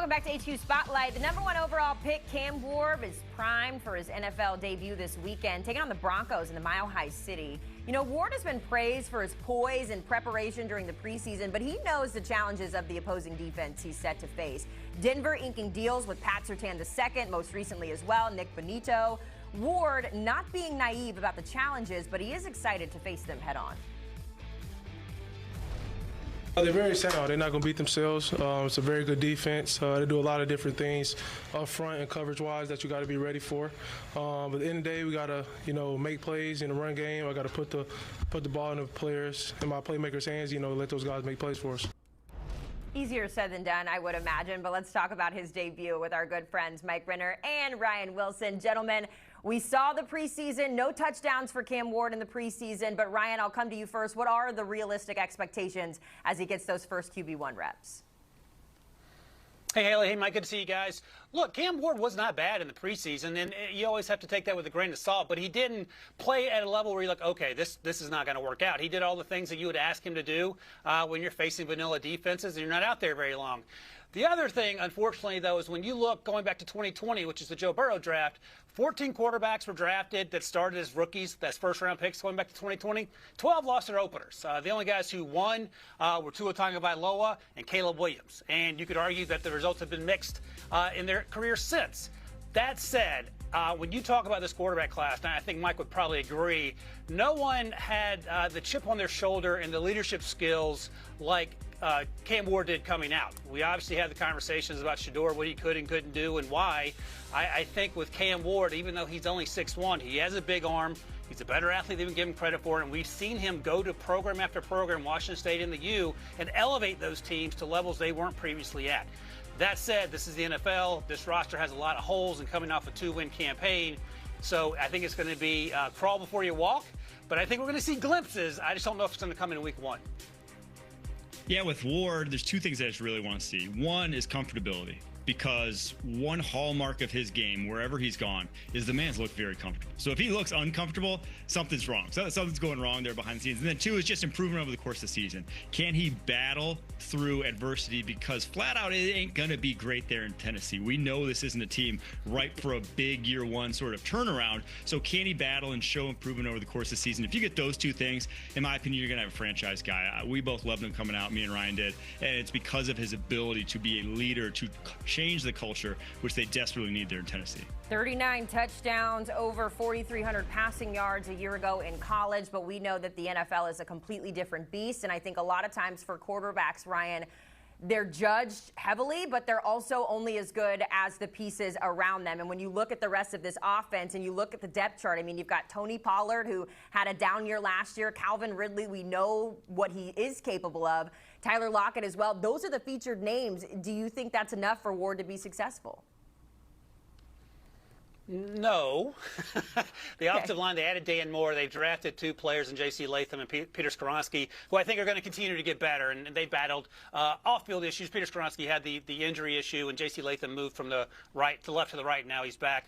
Welcome back to HQ Spotlight. The #1 overall pick, Cam Ward, is primed for his NFL debut this weekend, taking on the Broncos in the Mile High City. You know, Ward has been praised for his poise and preparation during the preseason, but he knows the challenges of the opposing defense he's set to face. Denver inking deals with Pat Surtain II, most recently as well, Nick Bonito. Ward not being naive about the challenges, but he is excited to face them head on. They're very sound. They're not going to beat themselves. It's a very good defense. They do a lot of different things up front and coverage-wise that you got to be ready for. But at the end of the day, we got to, make plays in the run game. I got to put the ball in the players, in my playmakers' hands. Let those guys make plays for us. Easier said than done, I would imagine. But let's talk about his debut with our good friends Mike Renner and Ryan Wilson. Gentlemen, we saw the preseason, no touchdowns for Cam Ward in the preseason. But Ryan, I'll come to you first. What are the realistic expectations as he gets those first QB1 reps? Hey, Haley. Hey, Mike. Good to see you guys. Look, Cam Ward was not bad in the preseason, and you always have to take that with a grain of salt, but he didn't play at a level where you're like, okay, this is not going to work out. He did all the things that you would ask him to do when you're facing vanilla defenses and you're not out there very long. The other thing, unfortunately, though, is when you look going back to 2020, which is the Joe Burrow draft, 14 quarterbacks were drafted that started as rookies, that's first-round picks going back to 2020. 12 lost their openers. The only guys who won were Tua Tagovailoa and Caleb Williams. And you could argue that the results have been mixed in their careers since. That said, when you talk about this quarterback class, and I think Mike would probably agree, no one had the chip on their shoulder and the leadership skills like Cam Ward did coming out. We obviously had the conversations about Shedeur, what he could and couldn't do and why. I think with Cam Ward, even though he's only 6'1", he has a big arm. He's a better athlete than we give him credit for, and we've seen him go to program after program, Washington State and the U, and elevate those teams to levels they weren't previously at. That said, this is the NFL. This roster has a lot of holes and coming off a 2-win campaign. So I think it's going to be crawl before you walk. But I think we're going to see glimpses. I just don't know if it's going to come in week 1. Yeah, with Ward, there's two things I just really want to see. One is comfortability, because one hallmark of his game, wherever he's gone, is the man's look very comfortable. So if he looks uncomfortable, something's wrong. So something's going wrong there behind the scenes. And then two is just improvement over the course of the season. Can he battle through adversity? Because flat out, it ain't going to be great there in Tennessee. We know this isn't a team ripe for a big year one sort of turnaround. So can he battle and show improvement over the course of the season? If you get those two things, in my opinion, you're going to have a franchise guy. We both loved him coming out, me and Ryan did. And it's because of his ability to be a leader, to change the culture, which they desperately need there in Tennessee. 39 touchdowns, over 4,300 passing yards a year ago in college, but we know that the NFL is a completely different beast, and I think a lot of times for quarterbacks, Ryan, they're judged heavily, but they're also only as good as the pieces around them. And when you look at the rest of this offense and you look at the depth chart, I mean, you've got Tony Pollard, who had a down year last year. Calvin Ridley, we know what he is capable of. Tyler Lockett as well. Those are the featured names. Do you think that's enough for Ward to be successful? No. The offensive line, they added Dan Moore. They've drafted 2 players in J.C. Latham and Peter Skoronski, who I think are going to continue to get better. And they battled off-field issues. Peter Skoronski had the injury issue, and J.C. Latham moved from the right to left to the right. Now he's back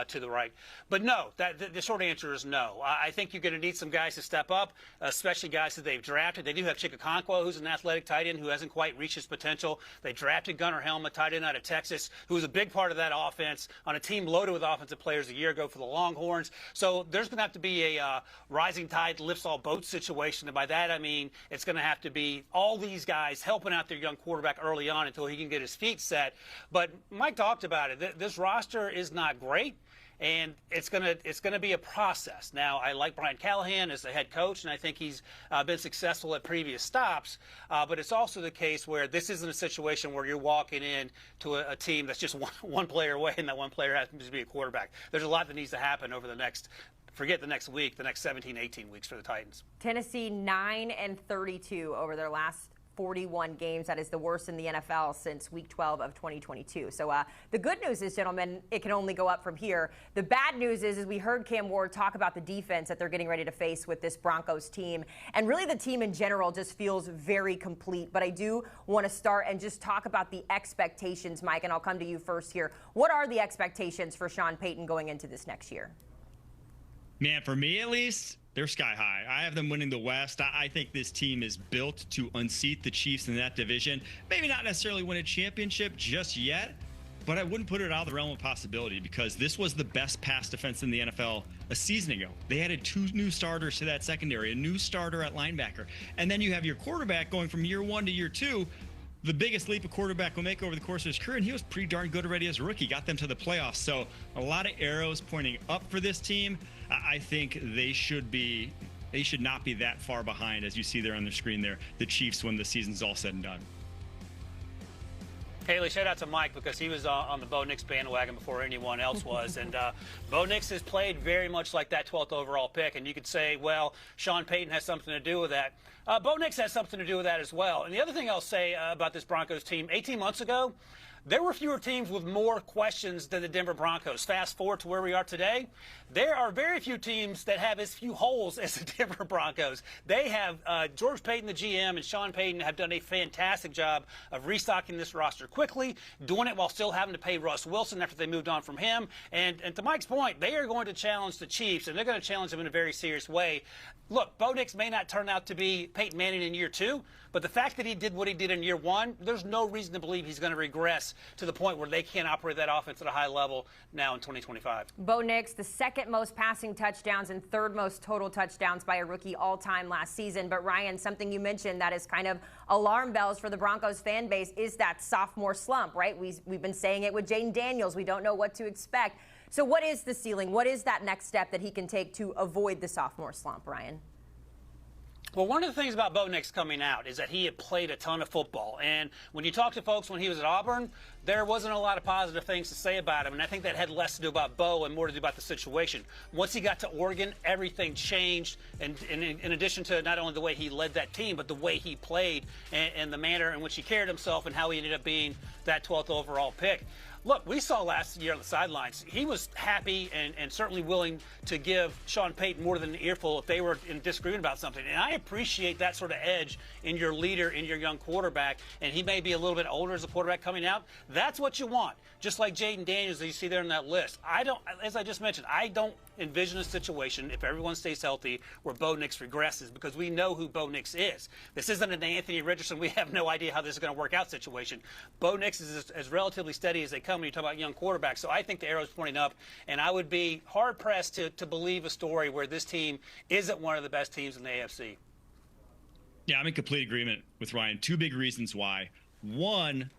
to the right. But no, the short answer is no. I think you're going to need some guys to step up, especially guys that they've drafted. They do have Chika Okonkwo, who's an athletic tight end who hasn't quite reached his potential. They drafted Gunnar Helm, a tight end out of Texas, who was a big part of that offense on a team loaded with offensive players a year ago for the Longhorns. So there's going to have to be a rising tide lifts all boats situation. And by that, I mean it's going to have to be all these guys helping out their young quarterback early on until he can get his feet set. But Mike talked about it. This roster is not great. And it's gonna be a process. Now, I like Brian Callahan as the head coach, and I think he's been successful at previous stops. But it's also the case where this isn't a situation where you're walking in to a team that's just one player away, and that one player happens to be a quarterback. There's a lot that needs to happen over the next, forget the next week, the next 17, 18 weeks for the Titans. Tennessee 9-32 over their last 41 games. That is the worst in the NFL since week 12 of 2022. So the good news is, gentlemen, it can only go up from here. The bad news is we heard Cam Ward talk about the defense that they're getting ready to face with this Broncos team. And really the team in general just feels very complete. But I do want to start and just talk about the expectations, Mike, and I'll come to you first here. What are the expectations for Sean Payton going into this next year? Man, for me at least, they're sky high. I have them winning the West. I think this team is built to unseat the Chiefs in that division. Maybe not necessarily win a championship just yet, but I wouldn't put it out of the realm of possibility because this was the best pass defense in the NFL a season ago. They added 2 new starters to that secondary, a new starter at linebacker. And then you have your quarterback going from year 1 to year 2, the biggest leap a quarterback will make over the course of his career, and he was pretty darn good already as a rookie, got them to the playoffs. So a lot of arrows pointing up for this team. I think they should not be that far behind, as you see there on the screen there, the Chiefs when the season's all said and done. Haley, shout out to Mike because he was on the Bo Nix bandwagon before anyone else was. And Bo Nix has played very much like that 12th overall pick. And you could say, well, Sean Payton has something to do with that. Bo Nix has something to do with that as well. And the other thing I'll say about this Broncos team, 18 months ago, there were fewer teams with more questions than the Denver Broncos. Fast forward to where we are today, there are very few teams that have as few holes as the Denver Broncos. They have George Payton, the GM, and Sean Payton have done a fantastic job of restocking this roster quickly, doing it while still having to pay Russ Wilson after they moved on from him. And to Mike's point, they are going to challenge the Chiefs, and they're going to challenge them in a very serious way. Look, Bo Nix may not turn out to be Peyton Manning in year 2, but the fact that he did what he did in year 1, there's no reason to believe he's going to regress to the point where they can't operate that offense at a high level now in 2025. Bo Nix, the 2nd most passing touchdowns and 3rd most total touchdowns by a rookie all-time last season. But Ryan, something you mentioned that is kind of alarm bells for the Broncos fan base is that sophomore slump, right? We've been saying it with Jaden Daniels. We don't know what to expect. So what is the ceiling? What is that next step that he can take to avoid the sophomore slump, Ryan? Well, one of the things about Bo Nix coming out is that he had played a ton of football. And when you talk to folks when he was at Auburn, there wasn't a lot of positive things to say about him. And I think that had less to do about Bo and more to do about the situation. Once he got to Oregon, everything changed. And in addition to not only the way he led that team, but the way he played and the manner in which he carried himself and how he ended up being that 12th overall pick. Look, we saw last year on the sidelines, he was happy and certainly willing to give Sean Payton more than an earful if they were in disagreement about something. And I appreciate that sort of edge in your leader, in your young quarterback. And he may be a little bit older as a quarterback coming out. That's what you want. Just like Jaden Daniels that you see there on that list. As I just mentioned, I don't envision a situation, if everyone stays healthy, where Bo Nix regresses because we know who Bo Nix is. This isn't an Anthony Richardson, we have no idea how this is going to work out situation. Bo Nix is as relatively steady as they come when you talk about young quarterbacks. So I think the arrow's pointing up, and I would be hard-pressed to believe a story where this team isn't one of the best teams in the AFC. Yeah, I'm in complete agreement with Ryan. 2 big reasons why. One,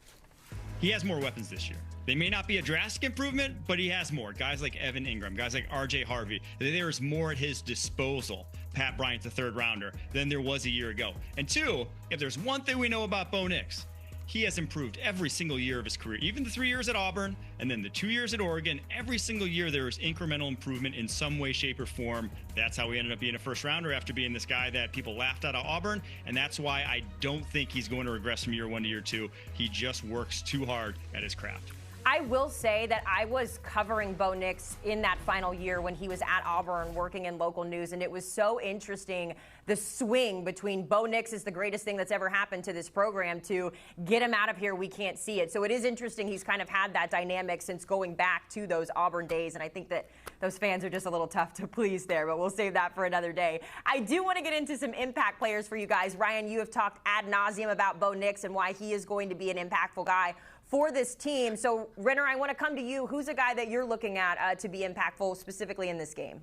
he has more weapons this year. They may not be a drastic improvement, but he has more. Guys like Evan Ingram, guys like R.J. Harvey. There's more at his disposal, Pat Bryant's a 3rd rounder, than there was a year ago. And 2, if there's one thing we know about Bo Nix, he has improved every single year of his career. Even the 3 years at Auburn and then the 2 years at Oregon, every single year there is incremental improvement in some way, shape, or form. That's how he ended up being a 1st rounder after being this guy that people laughed out of Auburn. And that's why I don't think he's going to regress from year 1 to year 2. He just works too hard at his craft. I will say that I was covering Bo Nix in that final year when he was at Auburn working in local news, and it was so interesting, the swing between Bo Nix is the greatest thing that's ever happened to this program to get him out of here, we can't see it. So it is interesting he's kind of had that dynamic since going back to those Auburn days, and I think that those fans are just a little tough to please there, but we'll save that for another day. I do want to get into some impact players for you guys. Ryan, you have talked ad nauseum about Bo Nix and why he is going to be an impactful guy for this team. So, Renner, I want to come to you. Who's a guy that you're looking at to be impactful specifically in this game?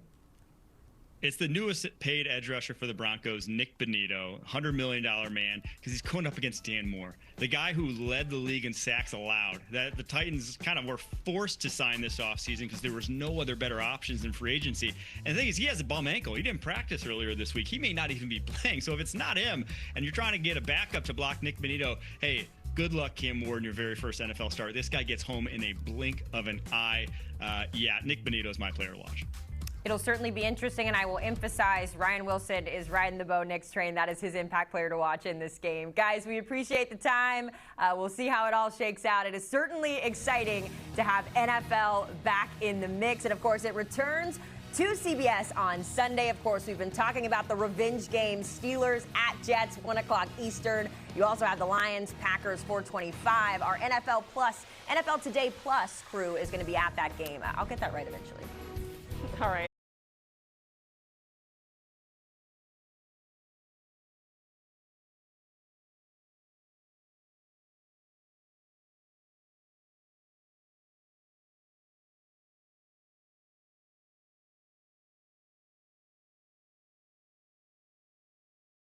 It's the newest paid edge rusher for the Broncos, Nick Bonito, $100 million man, because he's going up against Dan Moore, the guy who led the league in sacks allowed. That the Titans kind of were forced to sign this offseason because there was no other better options in free agency. And the thing is, he has a bum ankle. He didn't practice earlier this week. He may not even be playing. So if it's not him and you're trying to get a backup to block Nick Bonito, hey, good luck, Cam Ward, in your very first NFL start. This guy gets home in a blink of an eye. Yeah, Nick Bonito is my player to watch. It'll certainly be interesting, and I will emphasize Ryan Wilson is riding the Bo Nix train. That is his impact player to watch in this game. Guys, we appreciate the time. We'll see how it all shakes out. It is certainly exciting to have NFL back in the mix, and, of course, it returns to CBS on Sunday. Of course, we've been talking about the revenge game, Steelers at Jets, 1 o'clock Eastern. You also have the Lions, Packers, 4:25. Our NFL Today Plus crew is going to be at that game. I'll get that right eventually. All right.